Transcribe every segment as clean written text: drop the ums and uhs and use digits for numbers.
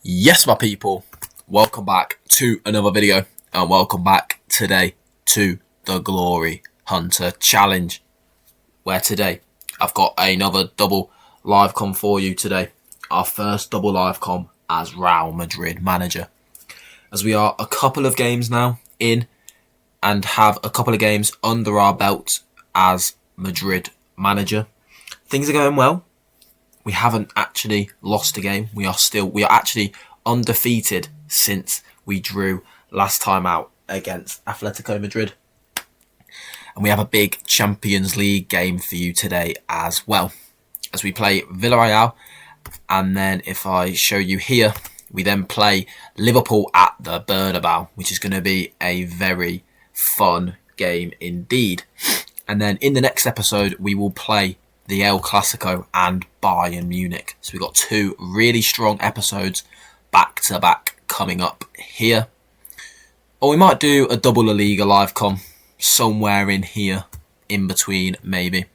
Yes, my people, welcome back to another video and welcome back today to the Glory Hunter Challenge, where today I've got another double live com for you today. Our first double live com as Real Madrid manager, as we are a couple of games now in and have a couple of games under our belt as Madrid manager. Things are going well. We haven't actually lost a game. We are actually undefeated since we drew last time out against Atletico Madrid. And we have a big Champions League game for you today as well, as we play Villarreal. And then if I show you here, we then play Liverpool at the Bernabeu, which is going to be a very fun game indeed. And then in the next episode, we will play the El Clasico and Bayern Munich. So we've got two really strong episodes back to back coming up here. Or we might do a double La Liga live com somewhere in here, in between maybe.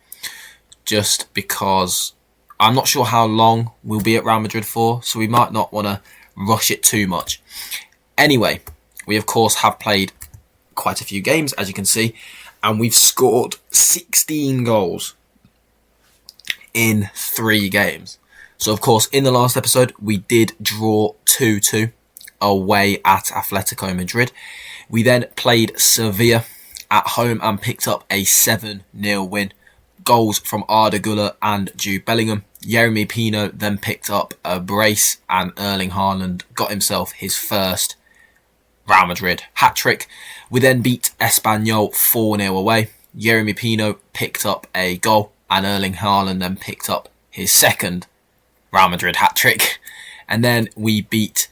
Just because I'm not sure how long we'll be at Real Madrid for, so we might not want to rush it too much. Anyway, we of course have played quite a few games, as you can see, and we've scored 16 goals in 3 games. So of course in the last episode we did draw 2-2 away at Atletico Madrid. We then played Sevilla at home and picked up a 7-0 win. Goals from Arda Güler and Jude Bellingham. Yeremy Pino then picked up a brace and Erling Haaland got himself his first Real Madrid hat-trick. We then beat Espanyol 4-0 away. Yeremy Pino picked up a goal and Erling Haaland then picked up his second Real Madrid hat-trick. And then we beat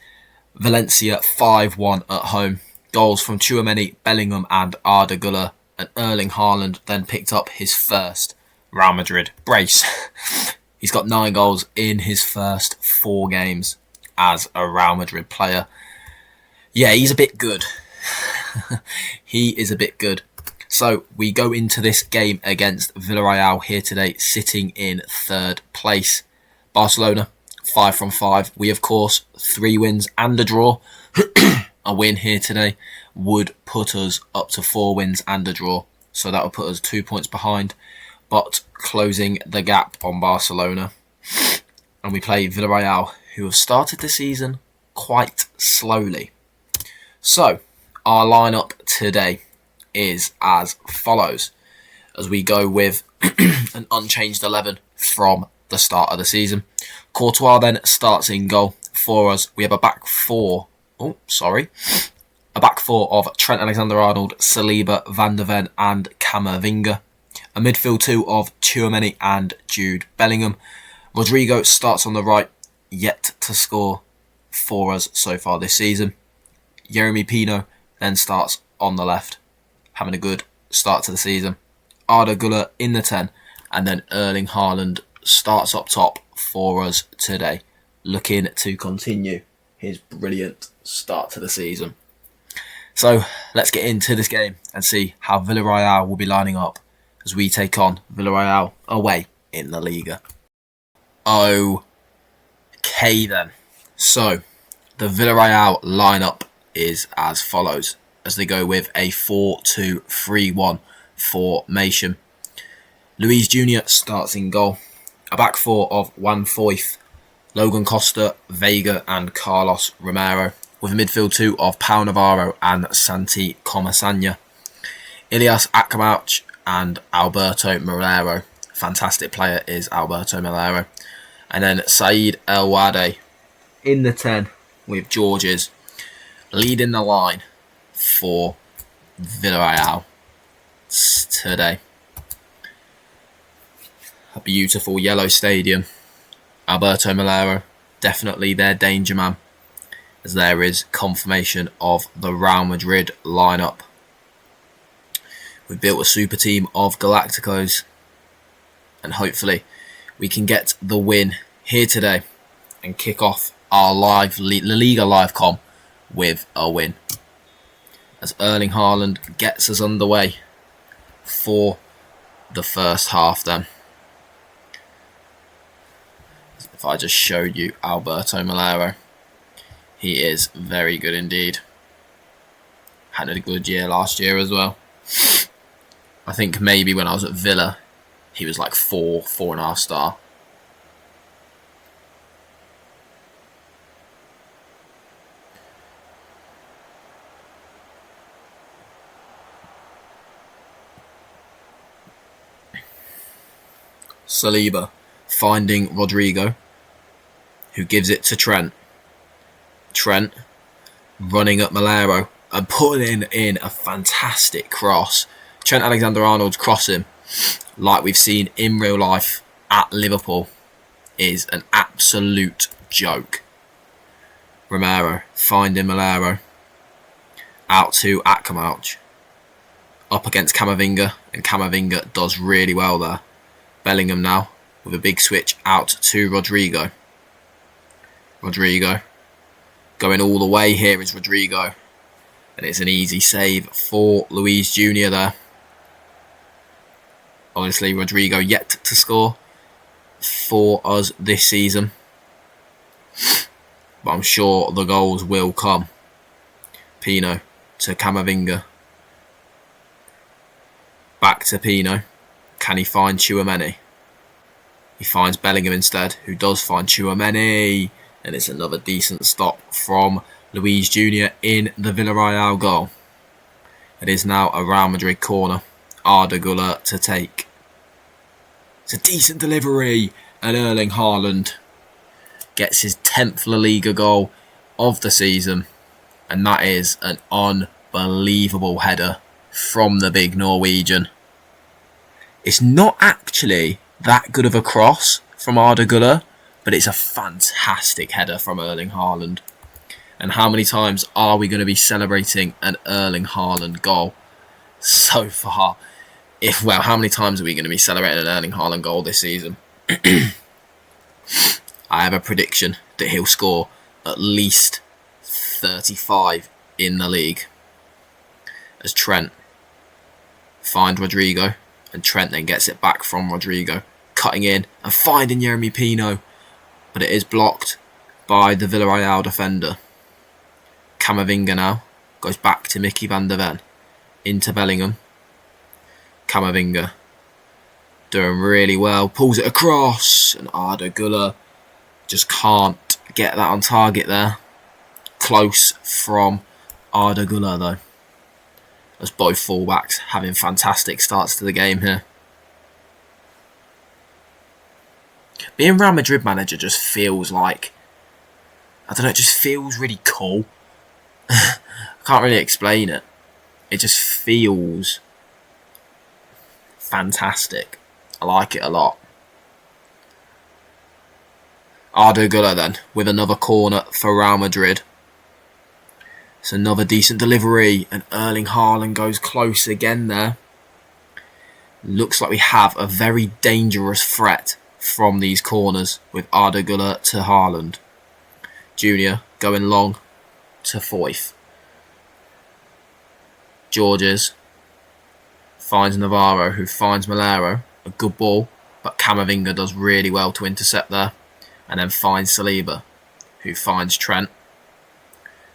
Valencia 5-1 at home. Goals from Tchouaméni, Bellingham and Arda Güler. And Erling Haaland then picked up his first Real Madrid brace. He's got 9 goals in his first 4 games as a Real Madrid player. Yeah, he's a bit good. He is a bit good. So we go into this game against Villarreal here today, sitting in 3rd place. Barcelona, 5 from 5. We, of course, 3 wins and a draw. A win here today would put us up to 4 wins and a draw. So that would put us 2 points behind, but closing the gap on Barcelona. And we play Villarreal, who have started the season quite slowly. So our lineup today is as follows, as we go with an unchanged 11 from the start of the season. Courtois then starts in goal for us. We have a back four of Trent Alexander-Arnold, Saliba, Van de Ven and Camavinga. A midfield 2 of Tchouaméni and Jude Bellingham. Rodrigo starts on the right, yet to score for us so far this season. Yeremy Pino then starts on the left, having a good start to the season. Arda Güler in the 10, and then Erling Haaland starts up top for us today, looking to continue his brilliant start to the season. So let's get into this game and see how Villarreal will be lining up as we take on Villarreal away in the Liga. Okay then, so the Villarreal lineup is as follows, as they go with a 4-2-3-1 formation. Luis Jr. starts in goal. A back 4 of Juan Foyth, Logan Costa, Vega and Carlos Romero, with a midfield 2 of Pau Navarro and Santi Comasagna. Ilias Akmauch and Alberto Morero. Fantastic player is Alberto Morero. And then Said El Wade in the 10 with Georges leading the line for Villarreal today. A beautiful yellow stadium. Alberto Morero, definitely their danger man, as there is confirmation of the Real Madrid lineup. We've built a super team of Galacticos, and hopefully we can get the win here today and kick off our live La Liga live com with a win, as Erling Haaland gets us underway for the first half then. If I just showed you Alberto Morero, He is very good indeed. Had a good year last year as well. I think maybe when I was at Villa, he was like 4.5 star. Saliba finding Rodrigo, who gives it to Trent. Trent running at Malero and putting in a fantastic cross. Trent Alexander-Arnold's crossing, like we've seen in real life at Liverpool, is an absolute joke. Romero finding Malero. Out to Akkamouch. Up against Camavinga, and Camavinga does really well there. Bellingham now with a big switch out to Rodrigo. Rodrigo going all the way here is Rodrigo. And it's an easy save for Luis Jr. there. Obviously, Rodrigo yet to score for us this season. But I'm sure the goals will come. Pino to Camavinga. Back to Pino. Can he find Tchouaméni? He finds Bellingham instead, who does find Tchouaméni. And it's another decent stop from Luis Jr. in the Villarreal goal. It is now a Real Madrid corner. Arda Güler to take. It's a decent delivery, and Erling Haaland gets his 10th La Liga goal of the season, and that is an unbelievable header from the big Norwegian. It's not actually that good of a cross from Arda Güler, but it's a fantastic header from Erling Haaland. And how many times are we going to be celebrating an Erling Haaland goal so far? How many times are we going to be celebrating an Erling Haaland goal this season? I have a prediction that he'll score at least 35 in the league. As Trent finds Rodrigo, and Trent then gets it back from Rodrigo, cutting in and finding Yeremy Pino, but it is blocked by the Villarreal defender. Camavinga now goes back to Mickey van der Ven, into Bellingham. Camavinga doing really well, pulls it across, and Arda Güler just can't get that on target there. Close from Arda Güler though, as both fullbacks having fantastic starts to the game here. Being Real Madrid manager just feels like, I don't know, it just feels really cool. I can't really explain it. It just feels fantastic. I like it a lot. Arda Güler then with another corner for Real Madrid. It's another decent delivery, and Erling Haaland goes close again there. Looks like we have a very dangerous threat from these corners with Arda Güler to Haaland. Junior going long to Foyth. Georges finds Navarro, who finds Malero. A good ball, but Camavinga does really well to intercept there. And then finds Saliba, who finds Trent.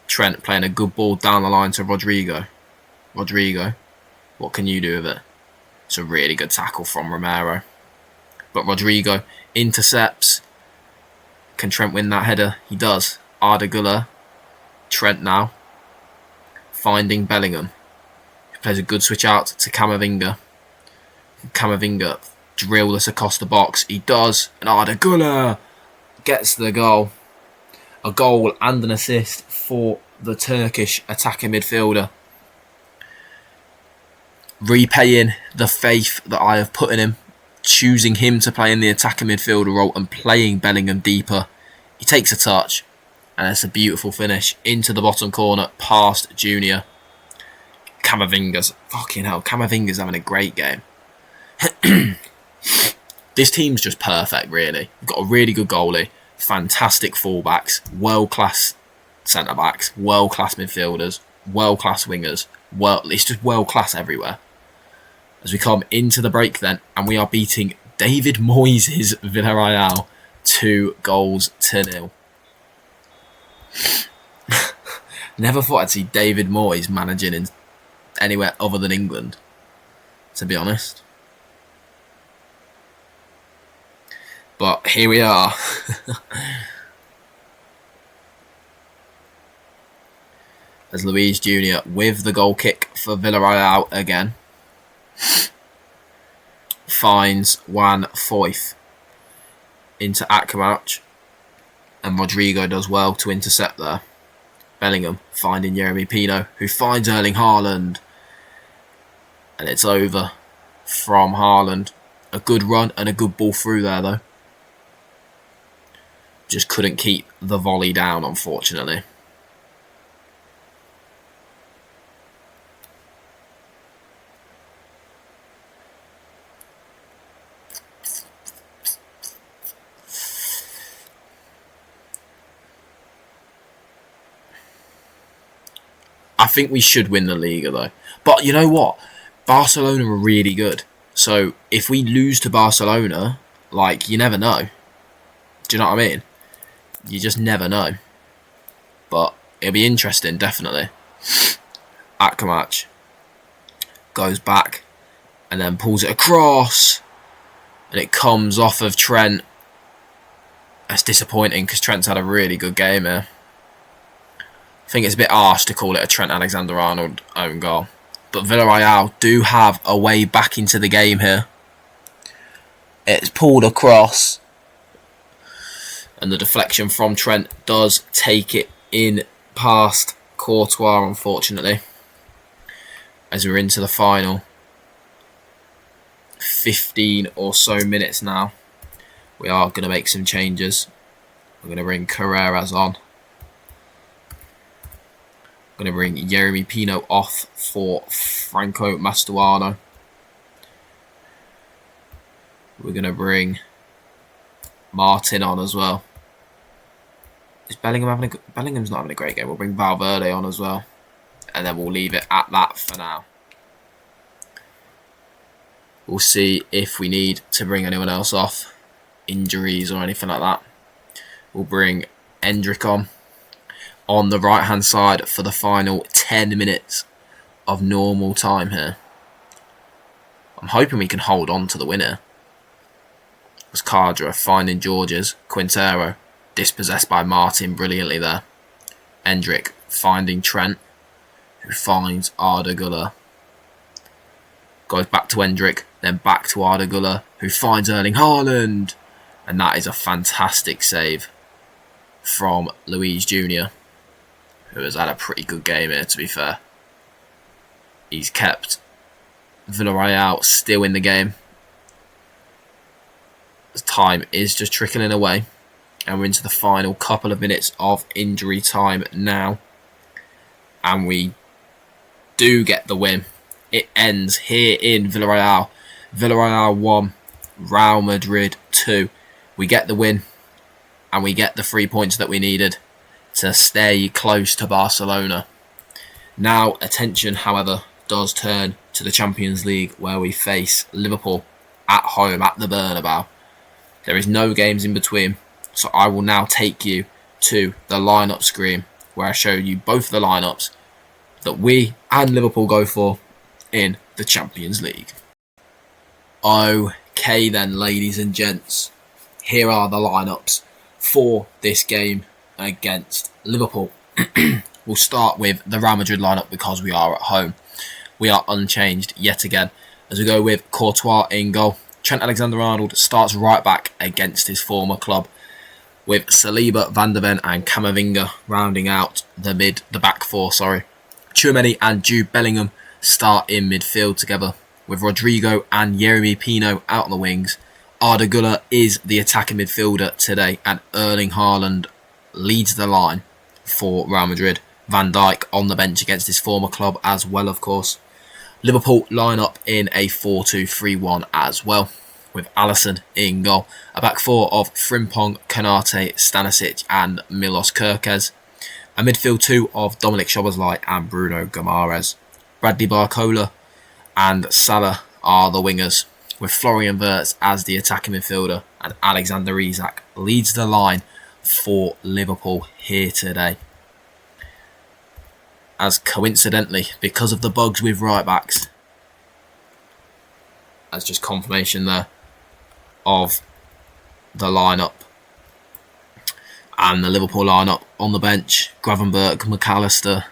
Trent playing a good ball down the line to Rodrigo. Rodrigo, what can you do with it? It's a really good tackle from Romero. But Rodrigo intercepts. Can Trent win that header? He does. Arda Güler. Trent now finding Bellingham, who plays a good switch out to Camavinga. Camavinga drill this across the box. He does. And Arda Güler gets the goal. A goal and an assist for the Turkish attacking midfielder. Repaying the faith that I have put in him. Choosing him to play in the attacking midfielder role and playing Bellingham deeper. He takes a touch. And it's a beautiful finish into the bottom corner past Junior. Camavinga's having a great game. This team's just perfect, really. We've got a really good goalie, fantastic fullbacks, world-class centre-backs, world-class midfielders, world-class wingers. It's just world-class everywhere. As we come into the break then, and we are beating David Moyes' Villarreal 2-0. Never thought I'd see David Moyes managing in anywhere other than England, to be honest. But here we are. As Luis Jr. with the goal kick for Villarreal again. Finds Juan Foyth into Akramach. And Rodrigo does well to intercept there. Bellingham finding Yeremy Pino, who finds Erling Haaland. And it's over from Haaland. A good run and a good ball through there though. Just couldn't keep the volley down, unfortunately. I think we should win the Liga though. But you know what? Barcelona are really good. So if we lose to Barcelona, like, you never know. Do you know what I mean? You just never know. But it'll be interesting, definitely. Akramach goes back and then pulls it across. And it comes off of Trent. That's disappointing because Trent's had a really good game here. I think it's a bit harsh to call it a Trent Alexander-Arnold own goal. But Villarreal do have a way back into the game here. It's pulled across. And the deflection from Trent does take it in past Courtois, unfortunately. As we're into the final 15 or so minutes now. We are going to make some changes. We're going to bring Carreras on. Going to bring Yeremy Pino off for Franco Mastuano. We're going to bring Martin on as well. Is Bellingham having Bellingham's not having a great game. We'll bring Valverde on as well. And then we'll leave it at that for now. We'll see if we need to bring anyone else off. Injuries or anything like that. We'll bring Endrick on the right hand side for the final 10 minutes of normal time here. I'm hoping we can hold on to the winner. As Cardra finding Georges, Quintero dispossessed by Martin brilliantly there. Endrick finding Trent, who finds Arda Güler. Goes back to Endrick, then back to Arda Güler, who finds Erling Haaland. And that is a fantastic save from Luis Jr., who has had a pretty good game here, to be fair. He's kept Villarreal still in the game. The time is just trickling away. And we're into the final couple of minutes of injury time now. And we do get the win. It ends here in Villarreal. Villarreal 1, Real Madrid 2. We get the win. And we get the 3 points that we needed to stay close to Barcelona. Now, attention, however, does turn to the Champions League, where we face Liverpool at home at the Bernabeu. There is no games in between, so I will now take you to the lineup screen, where I show you both the lineups that we and Liverpool go for in the Champions League. Okay then, ladies and gents, here are the lineups for this game against Liverpool. We'll start with the Real Madrid lineup because we are at home. We are unchanged yet again as we go with Courtois in goal. Trent Alexander-Arnold starts right back against his former club, with Saliba, Van der Ven and Camavinga rounding out the back four. Tchouaméni and Jude Bellingham start in midfield together, with Rodrigo and Yeremy Pino out on the wings. Arda Güler is the attacking midfielder today, and Erling Haaland leads the line for Real Madrid. Van Dijk on the bench against his former club as well, of course. Liverpool line up in a 4-2-3-1 as well, with Alisson in goal. A back four of Frimpong, Konate, Stanisic and Milos Kerkez. A midfield two of Dominic Szoboszlai and Bruno Guimaraes. Bradley Barcola and Salah are the wingers, with Florian Wirtz as the attacking midfielder, and Alexander Isak leads the line for Liverpool here today. as coincidentally, because of the bugs with right backs, as just confirmation there of the lineup, and the Liverpool lineup on the bench: Gravenberch, McAllister.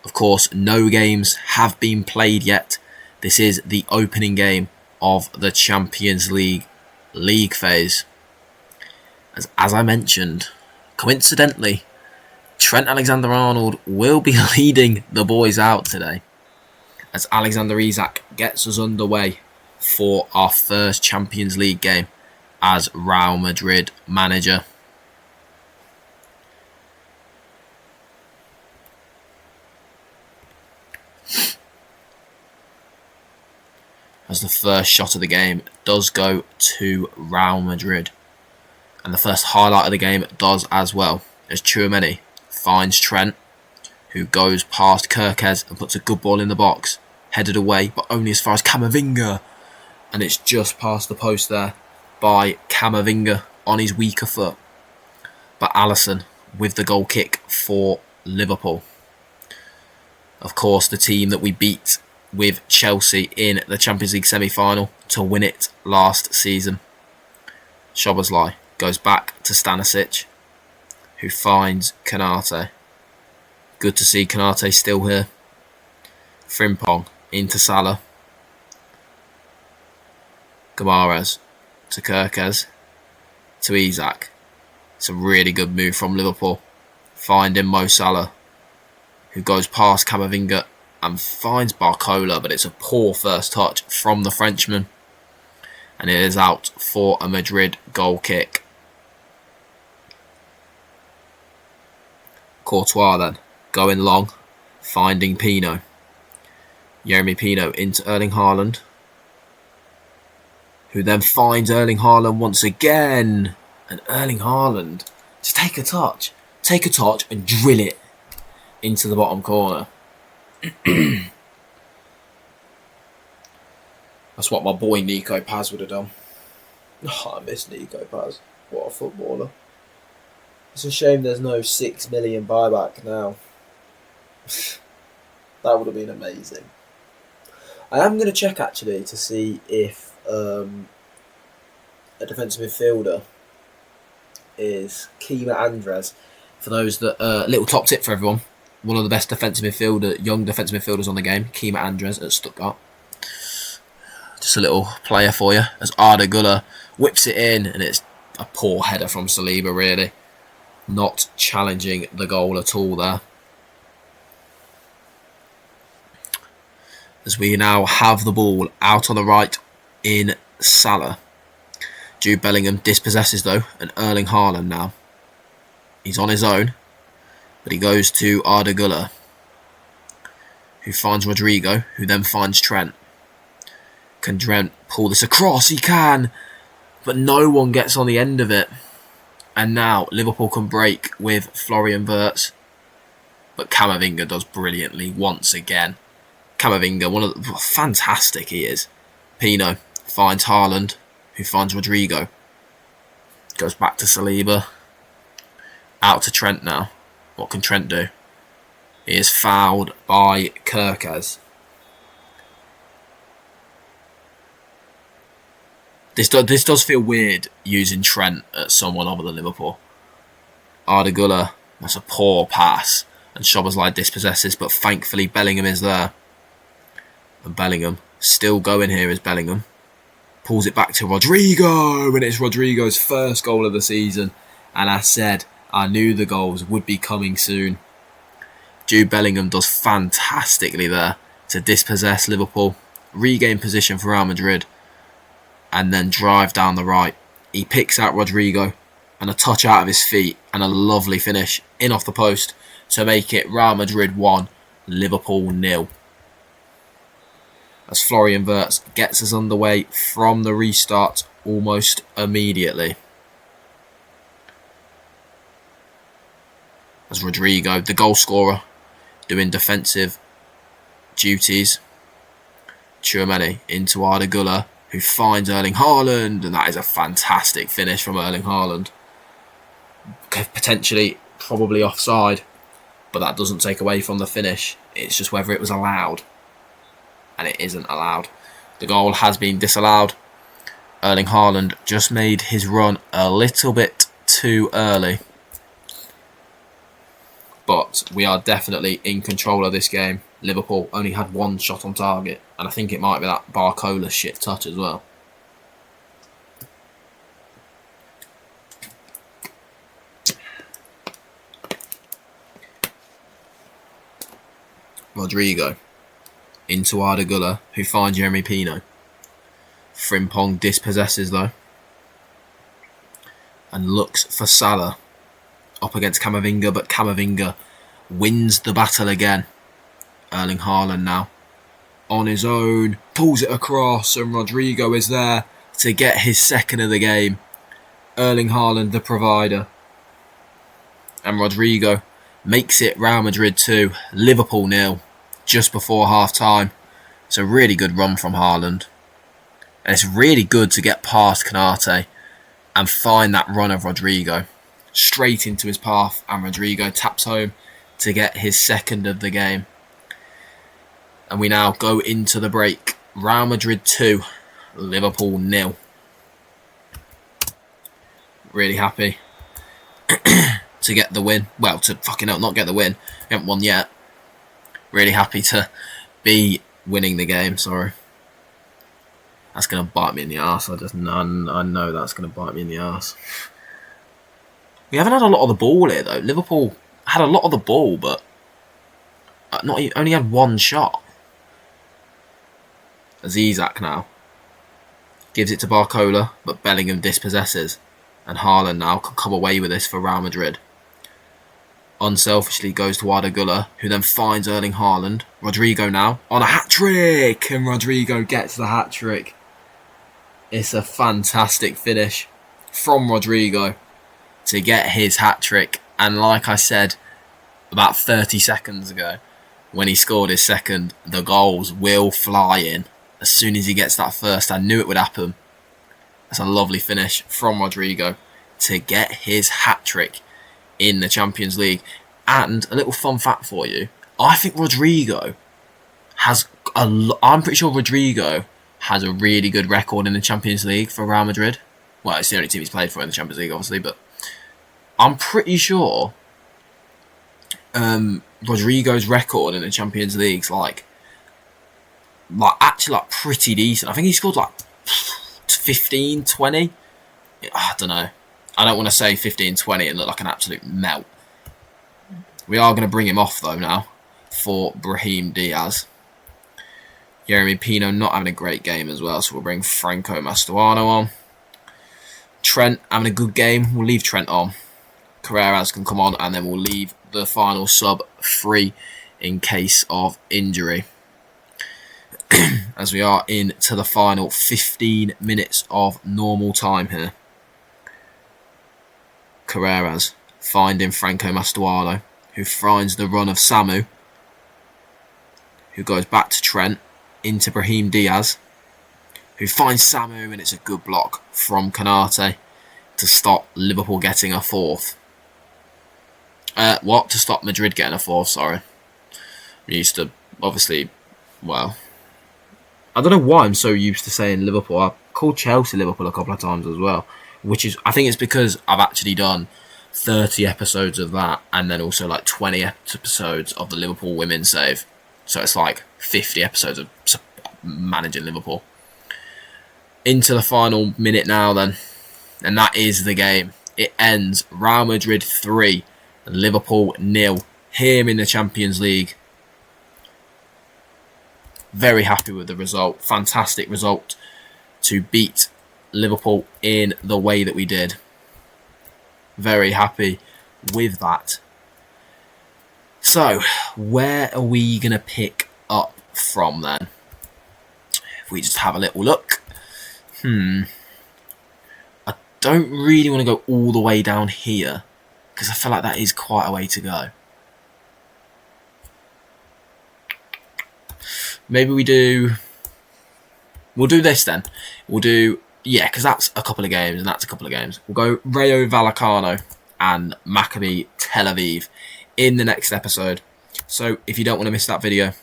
Of course, no games have been played yet. This is the opening game of the Champions League phase. As I mentioned, coincidentally, Trent Alexander-Arnold will be leading the boys out today, as Alexander Isak gets us underway for our first Champions League game as Real Madrid manager. As the first shot of the game does go to Real Madrid. And the first highlight of the game does as well, as Tchouaméni finds Trent, who goes past Kerkez and puts a good ball in the box, headed away, but only as far as Camavinga. And it's just past the post there by Camavinga on his weaker foot. But Alisson with the goal kick for Liverpool. Of course, the team that we beat with Chelsea in the Champions League semi-final to win it last season. Szoboszlai goes back to Stanisic, who finds Konate. Good to see Konate still here. Frimpong into Salah. Guimaraes to Kerkez to Isak. It's a really good move from Liverpool. Finding Mo Salah, who goes past Camavinga and finds Barcola, but it's a poor first touch from the Frenchman. And it is out for a Madrid goal kick. Courtois then, going long, finding Pino. Yeremy Pino into Erling Haaland, who then finds Erling Haaland once again. And Erling Haaland, just take a touch and drill it into the bottom corner. That's what my boy Nico Paz would have done. Oh, I miss Nico Paz. What a footballer. It's a shame there's no 6 million buyback now. That would have been amazing. I am going to check actually to see if a defensive midfielder is Kima Andres. For those that little top tip for everyone, one of the best young defensive midfielders on the game, Kima Andres at Stuttgart. Just a little player for you, as Arda Güler whips it in, and it's a poor header from Saliba, really. Not challenging the goal at all there. As we now have the ball out on the right in Salah. Jude Bellingham dispossesses though, and Erling Haaland now. He's on his own, but he goes to Arda Güler, who finds Rodrigo, who then finds Trent. Can Trent pull this across? He can, but no one gets on the end of it. And now Liverpool can break with Florian Wirtz, but Camavinga does brilliantly once again. Camavinga, fantastic he is. Pino finds Haaland, who finds Rodrigo. Goes back to Saliba. Out to Trent now. What can Trent do? He is fouled by Kerkez. This does feel weird using Trent at someone other than Liverpool. Arda Güler, that's a poor pass, and Szoboszlai dispossesses, but thankfully Bellingham is there. And Bellingham, still going here is Bellingham. Pulls it back to Rodrigo, and it's Rodrigo's first goal of the season. And I said, I knew the goals would be coming soon. Jude Bellingham does fantastically there to dispossess Liverpool, regain position for Real Madrid, and then drive down the right. He picks out Rodrigo, and a touch out of his feet, and a lovely finish in off the post to make it Real Madrid 1, Liverpool 0. As Florian Wirtz gets us underway from the restart almost immediately. As Rodrigo, the goal scorer, doing defensive duties. Tchouaméni into Arda Güler, who finds Erling Haaland, and that is a fantastic finish from Erling Haaland. Potentially, probably offside. but that doesn't take away from the finish. It's just whether it was allowed, and it isn't allowed. The goal has been disallowed. Erling Haaland just made his run a little bit too early, but we are definitely in control of this game. Liverpool only had one shot on target, and I think it might be that Barcola shit touch as well. Rodrigo into Arda Güler, who finds Jeremy Pino. Frimpong dispossesses though and looks for Salah up against Camavinga, but Camavinga wins the battle again. Erling Haaland now on his own, pulls it across, and Rodrigo is there to get his second of the game. Erling Haaland the provider, and Rodrigo makes it Real Madrid 2, Liverpool 0 just before half time. It's a really good run from Haaland, and it's really good to get past Konate and find that run of Rodrigo straight into his path, and Rodrigo taps home to get his second of the game. And we now go into the break. Real Madrid 2, Liverpool 0. Really happy to get the win. Well, to not get the win. We haven't won yet. Really happy to be winning the game, sorry. That's going to bite me in the arse. I know that's going to bite me in the arse. We haven't had a lot of the ball here, though. Liverpool had a lot of the ball, but only had one shot. Zizek now gives it to Barcola, but Bellingham dispossesses, and Haaland now can come away with this for Real Madrid. Unselfishly goes to Arda Güler, who then finds Erling Haaland. Rodrigo now on a hat-trick, and Rodrigo gets the hat-trick. It's a fantastic finish from Rodrigo to get his hat-trick, and like I said about 30 seconds ago, when he scored his second, the goals will fly in. As soon as he gets that first, I knew it would happen. That's a lovely finish from Rodrigo to get his hat-trick in the Champions League. And a little fun fact for you, I think Rodrigo has I'm pretty sure Rodrigo has a really good record in the Champions League for Real Madrid. Well, it's the only team he's played for in the Champions League, obviously, but I'm pretty sure Rodrigo's record in the Champions League's actually pretty decent. I think he scored 15, 20. I don't know. I don't want to say 15, 20 and look like an absolute melt. We are going to bring him off though now for Brahim Diaz. Jeremy Pino not having a great game as well, so we'll bring Franco Mastuano on. Trent having a good game. We'll leave Trent on. Carreras can come on, and then we'll leave the final sub free in case of injury. As we are into the final 15 minutes of normal time here. Carreras finding Franco Mastuano, who finds the run of Samu, who goes back to Trent, into Brahim Diaz, who finds Samu, and it's a good block from Konate to stop Liverpool getting a fourth. To stop Madrid getting a fourth, sorry. I'm used to, obviously, well, I don't know why I'm so used to saying Liverpool. I called Chelsea Liverpool a couple of times as well, which is, I think it's because I've actually done 30 episodes of that, and then also 20 episodes of the Liverpool women's save. So it's 50 episodes of managing Liverpool. Into the final minute now then, and that is the game. It ends Real Madrid 3, Liverpool 0 here in the Champions League. Very happy with the result. Fantastic result to beat Liverpool in the way that we did. Very happy with that. So, where are we going to pick up from then? If we just have a little look. I don't really want to go all the way down here, because I feel like that is quite a way to go. Maybe we'll do this then. We'll do, because that's a couple of games and that's a couple of games. We'll go Rayo Vallecano and Maccabi Tel Aviv in the next episode. So if you don't want to miss that video,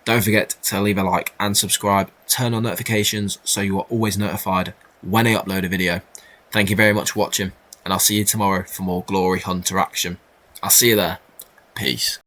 don't forget to leave a like and subscribe. Turn on notifications so you are always notified when I upload a video. Thank you very much for watching, and I'll see you tomorrow for more Glory Hunter action. I'll see you there. Peace.